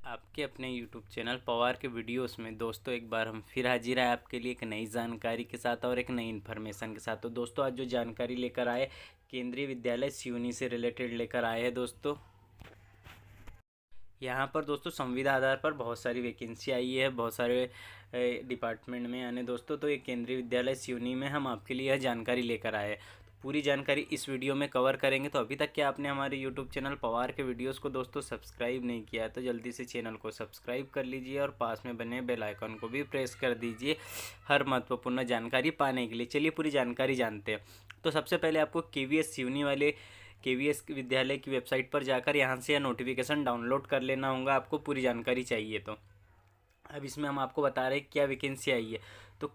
आपके अपने YouTube channel Pawar के वीडियोस में दोस्तों एक बार हम फिर हाजिर है आपके लिए एक नई जानकारी के साथ और एक नई इन्फॉर्मेशन के साथ। तो दोस्तों आज जो जानकारी लेकर आए केंद्रीय विद्यालय सिवनी से रिलेटेड लेकर आए हैं दोस्तों। यहाँ पर दोस्तों संविदा आधार पर बहुत सारी वैकेंसी आई है बहुत सारे डिपार्टमेंट में, यानी दोस्तों तो ये केंद्रीय विद्यालय सिवनी में हम आपके लिए यह जानकारी लेकर आए हैं। तो पूरी जानकारी इस वीडियो में कवर करेंगे। तो अभी तक क्या आपने हमारे यूट्यूब चैनल पवार के वीडियोस को दोस्तों सब्सक्राइब नहीं किया है तो जल्दी से चैनल को सब्सक्राइब कर लीजिए और पास में बने बेल आइकन को भी प्रेस कर दीजिए हर महत्वपूर्ण जानकारी पाने के लिए। चलिए पूरी जानकारी जानते हैं। तो सबसे पहले आपको KVS सिवनी वाले KVS विद्यालय की वेबसाइट पर जाकर यहाँ से यह नोटिफिकेशन डाउनलोड कर लेना होगा। आपको पूरी जानकारी चाहिए तो अब इसमें हम आपको बता रहे हैं क्या वैकेंसी आई है। तो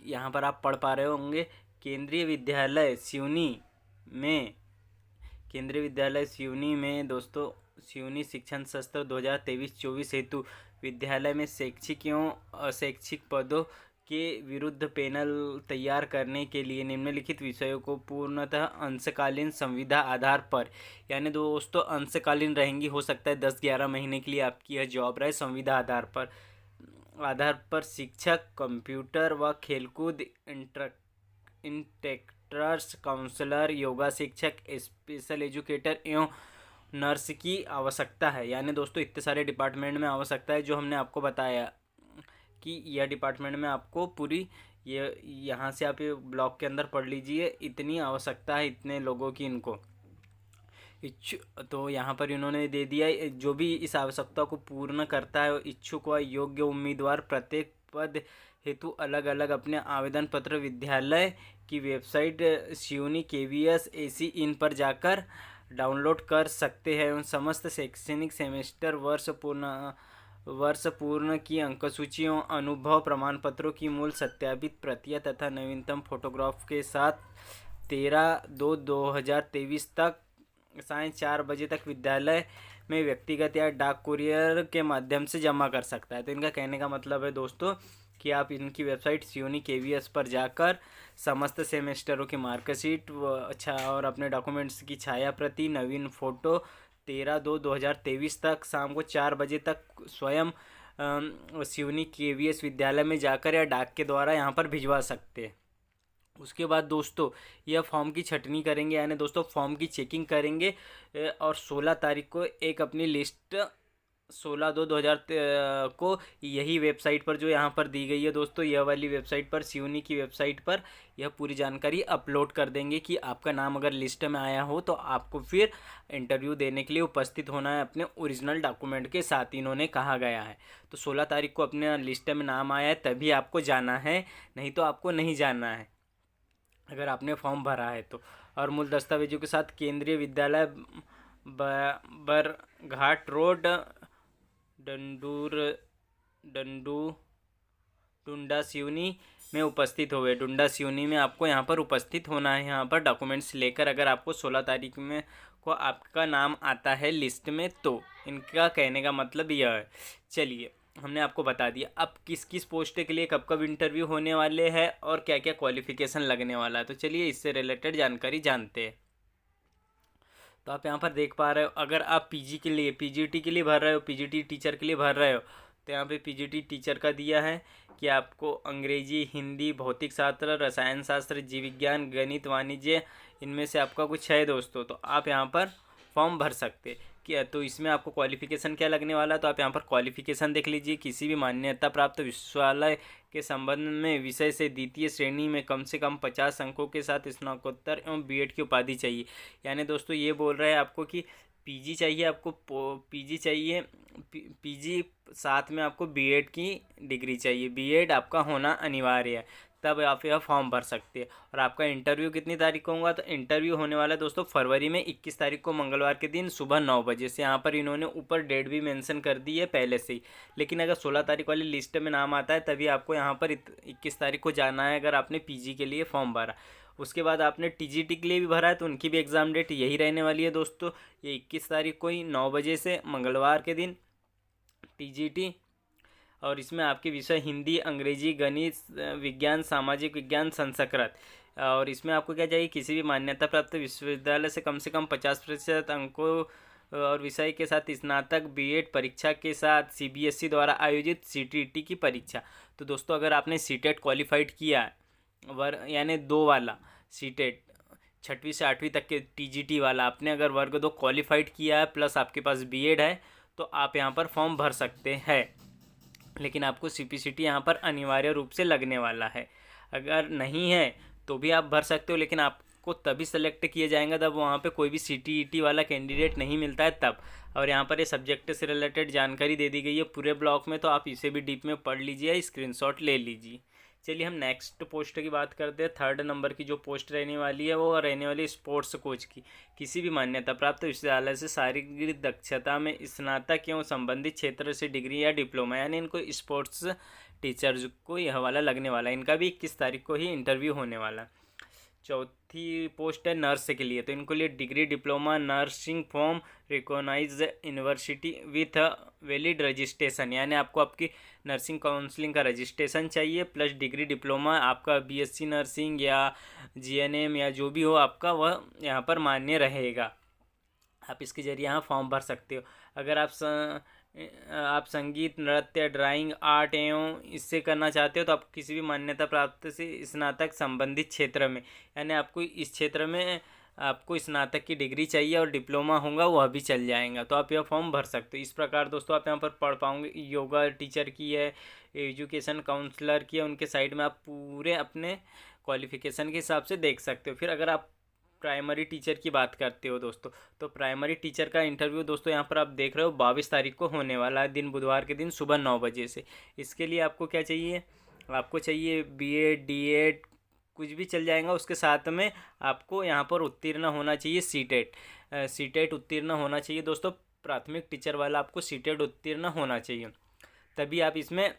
यहाँ पर आप पढ़ पा रहे होंगे केंद्रीय विद्यालय सिवनी में दोस्तों सिवनी शिक्षण सत्र 2023-24 हेतु विद्यालय में शैक्षिक एवं अशैक्षिक पदों के विरुद्ध पैनल तैयार करने के लिए निम्नलिखित विषयों को पूर्णतः अंशकालीन संविदा आधार पर, यानी दोस्तों अंशकालीन रहेंगी, हो सकता है 10-11 महीने के लिए आपकी यह जॉब रहे। संविदा आधार पर शिक्षक, कंप्यूटर व खेलकूद इंस्ट्रक्टर्स, काउंसलर, योगा शिक्षक, स्पेशल एजुकेटर एवं नर्स की आवश्यकता है। यानी दोस्तों इतने सारे डिपार्टमेंट में आवश्यकता है जो हमने आपको बताया कि यह डिपार्टमेंट में आपको पूरी ये यहाँ से आप ये ब्लॉक के अंदर पढ़ लीजिए, इतनी आवश्यकता है इतने लोगों की इनको तो यहाँ पर इन्होंने दे दिया जो भी इस आवश्यकता को पूर्ण करता है इच्छुक व योग्य उम्मीदवार प्रत्येक पद हेतु अलग अलग अपने आवेदन पत्र विद्यालय की वेबसाइट सिवनी KVS AC इन पर जाकर डाउनलोड कर सकते हैं एवं समस्त शैक्षणिक सेमेस्टर वर्ष पूर्ण की अंकसूची एवं अनुभव प्रमाण पत्रों की मूल सत्यापित प्रतियां तथा नवीनतम फोटोग्राफ के साथ 13/2/2023 तक सायं 4 बजे तक विद्यालय में व्यक्तिगत या डाक कुरियर के माध्यम से जमा कर सकता है। तो इनका कहने का मतलब है दोस्तों कि आप इनकी वेबसाइट सिवनी KVS पर जाकर समस्त सेमेस्टरों की मार्कशीट और अपने डॉक्यूमेंट्स की छाया प्रति, नवीन फ़ोटो 13/2/2023 तक शाम को 4 बजे तक स्वयं सिवनी KVS विद्यालय में जाकर या डाक के द्वारा यहाँ पर भिजवा सकते हैं। उसके बाद दोस्तों यह फॉर्म की छटनी करेंगे, यानी दोस्तों फॉर्म की चेकिंग करेंगे और 16 तारीख को एक अपनी लिस्ट 16/2/2000 को यही वेबसाइट पर जो यहाँ पर दी गई है दोस्तों, यह वाली वेबसाइट पर सिवनी की वेबसाइट पर यह पूरी जानकारी अपलोड कर देंगे कि आपका नाम अगर लिस्ट में आया हो तो आपको फिर इंटरव्यू देने के लिए उपस्थित होना है अपने ओरिजिनल डॉक्यूमेंट के साथ, इन्होंने कहा गया है। तो 16 तारीख को अपने लिस्ट में नाम आया है तभी आपको जाना है, नहीं तो आपको नहीं जाना है अगर आपने फॉर्म भरा है तो। और मूल दस्तावेजों के साथ केंद्रीय विद्यालय बरघाट रोड डुंडा सिवनी में उपस्थित हुए। डुंडा सिवनी में आपको यहाँ पर उपस्थित होना है, यहाँ पर डॉक्यूमेंट्स लेकर अगर आपको 16 तारीख में को आपका नाम आता है लिस्ट में तो इनका कहने का मतलब यह है। चलिए हमने आपको बता दिया अब किस किस पोस्ट के लिए कब कब इंटरव्यू होने वाले हैं और क्या क्या क्वालिफिकेशन लगने वाला है। तो चलिए इससे रिलेटेड जानकारी जानते हैं। तो आप यहाँ पर देख पा रहे हो अगर आप PG के लिए PGT के लिए भर रहे हो, PGT टीचर के लिए भर रहे हो तो यहाँ पे PGT टीचर का दिया है कि आपको अंग्रेजी, हिंदी, भौतिक शास्त्र, रसायन शास्त्र, जीव विज्ञान, गणित, वाणिज्य इनमें से आपका कुछ है दोस्तों तो आप यहाँ पर फॉर्म भर सकते क्या। तो इसमें आपको क्वालिफिकेशन क्या लगने वाला है तो आप यहाँ पर क्वालिफिकेशन देख लीजिए। किसी भी मान्यता प्राप्त विश्वविद्यालय के संबंध में विषय से द्वितीय श्रेणी में कम से कम 50 अंकों के साथ स्नातकोत्तर एवं BEd की उपाधि चाहिए। यानी दोस्तों ये बोल रहे हैं आपको कि PG चाहिए, आपको PG चाहिए, PG साथ में आपको BEd की डिग्री चाहिए, BEd आपका होना अनिवार्य है, तब आप यह फॉर्म भर सकते हैं। और आपका इंटरव्यू कितनी तारीख को होगा तो इंटरव्यू होने वाला है दोस्तों फरवरी में 21 तारीख को मंगलवार के दिन सुबह 9 बजे से। यहाँ पर इन्होंने ऊपर डेट भी मेंशन कर दी है पहले से ही, लेकिन अगर 16 तारीख वाली लिस्ट में नाम आता है तभी आपको यहाँ पर 21 तारीख को जाना है अगर आपने PG के लिए फॉर्म भरा। उसके बाद आपने TGT के लिए भी भरा है तो उनकी भी एग्ज़ाम डेट यही रहने वाली है दोस्तों, ये 21 तारीख को ही 9 बजे से मंगलवार के दिन TGT। और इसमें आपके विषय हिंदी, अंग्रेजी, गणित, विज्ञान, सामाजिक विज्ञान, संस्कृत। और इसमें आपको क्या चाहिए किसी भी मान्यता प्राप्त विश्वविद्यालय से कम 50% अंकों और विषय के साथ स्नातक बीएड परीक्षा के साथ सीबीएसई द्वारा आयोजित सीटीईटी की परीक्षा। तो दोस्तों अगर आपने सीटेट क्वालिफाइड किया है यानी 2 वाला सीटेट 6वीं से 8वीं तक के टीजीटी वाला, आपने अगर वर्ग 2 क्वालिफाइड किया है प्लस आपके पास बीएड है तो आप यहाँ पर फॉर्म भर सकते हैं। लेकिन आपको सीपीसीटी यहाँ पर अनिवार्य रूप से लगने वाला है। अगर नहीं है तो भी आप भर सकते हो, लेकिन आपको तभी सेलेक्ट किया जाएगा जब वहाँ पे कोई भी सीटीईटी वाला कैंडिडेट नहीं मिलता है तब। और यहाँ पर ये सब्जेक्ट से रिलेटेड जानकारी दे दी गई है पूरे ब्लॉक में, तो आप इसे भी डीप में पढ़ लीजिए, स्क्रीनशॉट ले लीजिए। चलिए हम नेक्स्ट पोस्ट की बात करते हैं। 3rd नंबर की जो पोस्ट रहने वाली है वो रहने वाली स्पोर्ट्स कोच की। किसी भी मान्यता प्राप्त विश्वविद्यालय से शारीरिक दक्षता में स्नातक एवं संबंधित क्षेत्र से डिग्री या डिप्लोमा, यानी इनको स्पोर्ट्स टीचर्स को यह वाला लगने वाला है। इनका भी 21 तारीख को ही इंटरव्यू होने वाला है। 4थी पोस्ट है नर्स के लिए, तो इनको लिए degree diploma nursing from recognised university with valid registration, यानी आपको आपकी नर्सिंग काउंसलिंग का रजिस्ट्रेशन चाहिए प्लस डिग्री डिप्लोमा आपका बीएससी नर्सिंग या जीएनएम या जो भी हो आपका वह यहाँ पर मान्य रहेगा। आप इसके जरिए यहाँ फॉर्म भर सकते हो। अगर आप संगीत नृत्य ड्राइंग आर्ट एवं इससे करना चाहते हो तो आप किसी भी मान्यता प्राप्त से स्नातक संबंधित क्षेत्र में, यानी आपको इस क्षेत्र में आपको स्नातक की डिग्री चाहिए और डिप्लोमा होगा वह भी चल जाएगा, तो आप यह फॉर्म भर सकते हो। इस प्रकार दोस्तों आप यहाँ पर पढ़ पाओगे। योगा टीचर की है, एजुकेशन काउंसलर की है, उनके साइड में आप पूरे अपने क्वालिफिकेशन के हिसाब से देख सकते हो। फिर अगर आप प्राइमरी टीचर की बात करते हो दोस्तों, तो प्राइमरी टीचर का इंटरव्यू दोस्तों यहाँ पर आप देख रहे हो 22 तारीख को होने वाला है, दिन बुधवार के दिन सुबह 9 बजे से। इसके लिए आपको क्या चाहिए, आपको चाहिए बीएड डीएड कुछ भी चल जाएगा, उसके साथ में आपको यहाँ पर उत्तीर्ण होना चाहिए सीटेट उत्तीर्ण होना चाहिए दोस्तों। प्राथमिक टीचर वाला आपको सीटेट उत्तीर्ण होना चाहिए, तभी आप इसमें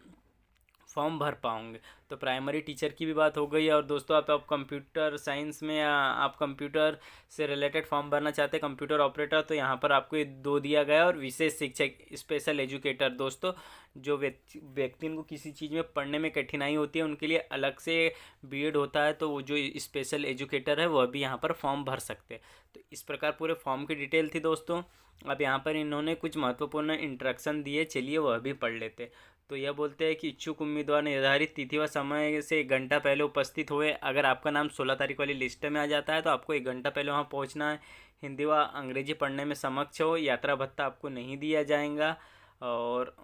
फॉर्म भर पाओगे। तो प्राइमरी टीचर की भी बात हो गई। और दोस्तों आप कंप्यूटर साइंस में या आप कंप्यूटर से रिलेटेड फॉर्म भरना चाहते हैं, कंप्यूटर ऑपरेटर, तो यहाँ पर आपको 2 दिया गया है। और विशेष शिक्षक स्पेशल एजुकेटर दोस्तों, जो व्यक्ति को किसी चीज़ में पढ़ने में कठिनाई होती है उनके लिए अलग से बीएड होता है, तो वो जो स्पेशल एजुकेटर है वह भी यहाँ पर फॉर्म भर सकते हैं। तो इस प्रकार पूरे फॉर्म की डिटेल थी दोस्तों। अब यहाँ पर इन्होंने कुछ महत्वपूर्ण इंस्ट्रक्शन दिए, चलिए वह भी पढ़ लेते। तो यह बोलते हैं कि इच्छुक उम्मीदवार निर्धारित तिथि व समय से 1 घंटा पहले उपस्थित हुए। अगर आपका नाम 16 तारीख वाली लिस्ट में आ जाता है तो आपको 1 घंटा पहले वहाँ पहुँचना है। हिंदी व अंग्रेजी पढ़ने में समक्ष हो। यात्रा भत्ता आपको नहीं दिया जाएगा। और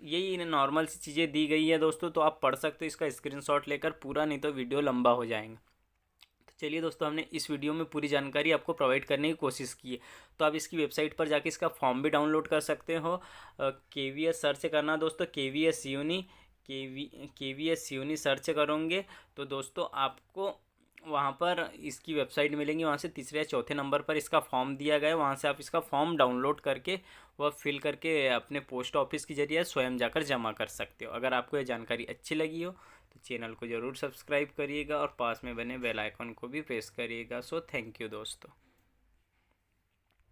यही नॉर्मल सी चीज़ें दी गई है दोस्तों, तो आप पढ़ सकते हो इसका स्क्रीनशॉट लेकर पूरा, नहीं तो वीडियो लंबा हो जाएगा। चलिए दोस्तों, हमने इस वीडियो में पूरी जानकारी आपको प्रोवाइड करने की कोशिश की है। तो आप इसकी वेबसाइट पर जाके इसका फॉर्म भी डाउनलोड कर सकते हो। केवीएस सर्च करना दोस्तों, केवीएस यूनी सर्च करोगे तो दोस्तों आपको वहाँ पर इसकी वेबसाइट मिलेंगी। वहाँ से 3 या 4थे नंबर पर इसका फॉर्म दिया गया है, वहाँ से आप इसका फॉर्म डाउनलोड करके वह फिल करके अपने पोस्ट ऑफिस के जरिए स्वयं जाकर जमा कर सकते हो। अगर आपको यह जानकारी अच्छी लगी हो तो चैनल को ज़रूर सब्सक्राइब करिएगा और पास में बने बेल आइकन को भी प्रेस करिएगा। सो थैंक यू दोस्तों।